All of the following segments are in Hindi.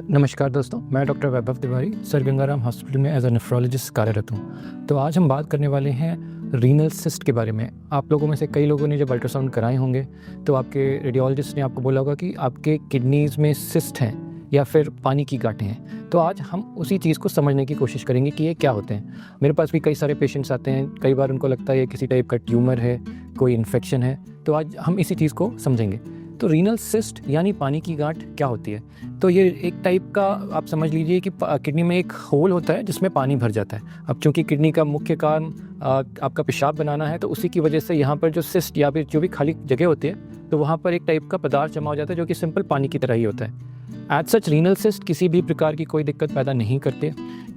नमस्कार दोस्तों, मैं डॉक्टर वैभव तिवारी सर गंगाराम हॉस्पिटल में एज अ नेफ्रोलॉजिस्ट कार्यरत हूँ। तो आज हम बात करने वाले हैं रीनल सिस्ट के बारे में। आप लोगों में से कई लोगों ने जब अल्ट्रासाउंड कराए होंगे तो आपके रेडियोलॉजिस्ट ने आपको बोला होगा कि आपके किडनीज़ में सिस्ट हैं या फिर पानी की गांठें हैं। तो आज हम उसी चीज़ को समझने की कोशिश करेंगे कि ये क्या होते हैं। मेरे पास भी कई सारे पेशेंट्स आते हैं, कई बार उनको लगता है ये किसी टाइप का ट्यूमर है, कोई इन्फेक्शन है। तो आज हम इसी चीज़ को समझेंगे। तो रीनल सिस्ट यानी पानी की गांठ क्या होती है? तो ये एक टाइप का आप समझ लीजिए कि किडनी में एक होल होता है जिसमें पानी भर जाता है। अब चूंकि किडनी का मुख्य काम आपका पेशाब बनाना है, तो उसी की वजह से यहाँ पर जो सिस्ट या फिर जो भी खाली जगह होती है, तो वहाँ पर एक टाइप का पदार्थ जमा हो जाता है जो कि सिंपल पानी की तरह ही होता है। एज सच रीनल सिस्ट किसी भी प्रकार की कोई दिक्कत पैदा नहीं करते।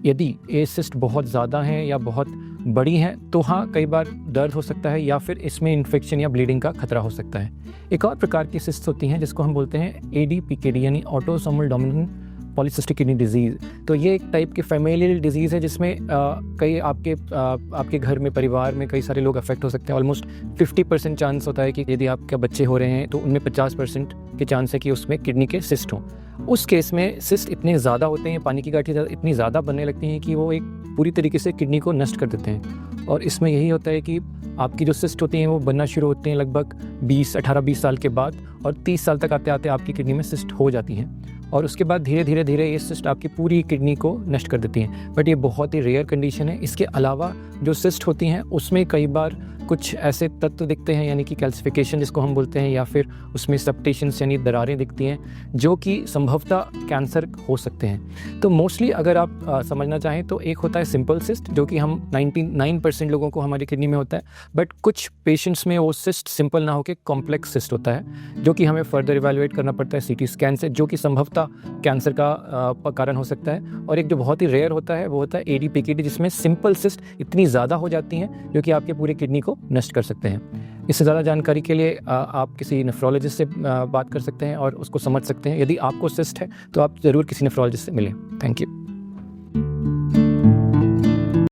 यदि ये सिस्ट बहुत ज़्यादा हैं या बहुत बड़ी हैं तो हाँ, कई बार दर्द हो सकता है या फिर इसमें इन्फेक्शन या ब्लीडिंग का खतरा हो सकता है। एक और प्रकार की सिस्ट होती हैं जिसको हम बोलते हैं ADPKD यानी autosomal dominant polycystic kidney disease. तो ये एक टाइप की फैमिलियल डिजीज़ है जिसमें कई आपके घर में, परिवार में कई सारे लोग अफेक्ट हो सकते हैं। ऑलमोस्ट 50% चांस होता है कि यदि आपके बच्चे हो रहे हैं तो उनमें 50% के चांस है कि उसमें किडनी के सिस्ट हों। उस केस में सिस्ट इतने ज़्यादा होते हैं, पानी की गांठें इतनी ज़्यादा बनने लगती हैं कि वो एक पूरी तरीके से किडनी को नष्ट कर देते हैं। और इसमें यही होता है कि आपकी जो सिस्ट होती हैं वो बनना शुरू होते हैं लगभग 18-20 साल के बाद, और 30 साल तक आते आते आपकी किडनी में सिस्ट हो जाती हैं। और उसके बाद धीरे धीरे ये सिस्ट आपकी पूरी किडनी को नष्ट कर देती हैं। बट ये बहुत ही रेयर कंडीशन है। इसके अलावा जो सिस्ट होती हैं उसमें कई बार कुछ ऐसे तत्व दिखते हैं, यानी कि कैल्सिफिकेशन जिसको हम बोलते हैं, या फिर उसमें सब्टेशंस यानी दरारें दिखती हैं जो कि संभवतः कैंसर हो सकते हैं। तो मोस्टली अगर आप समझना चाहें तो एक होता है सिंपल सिस्ट जो कि हम 99% लोगों को हमारी किडनी में होता है। बट कुछ पेशेंट्स में वो सिस्ट सिंपल ना होकर कॉम्प्लेक्स सिस्ट होता है जो कि हमें फर्दर इवैल्यूएट करना पड़ता है CT स्कैन से, जो कि संभवतः कैंसर का कारण हो सकता है। और एक जो बहुत ही रेयर होता है वो होता है ADPKD, जिसमें सिंपल सिस्ट इतनी ज़्यादा हो जाती हैं जो कि आपके पूरे किडनी को नष्ट कर सकते हैं। इससे ज़्यादा जानकारी के लिए आप किसी नेफ्रोलॉजिस्ट से बात कर सकते हैं और उसको समझ सकते हैं। यदि आपको सिस्ट है तो आप ज़रूर किसी नेफ्रोलॉजिस्ट से मिलें। Thank you.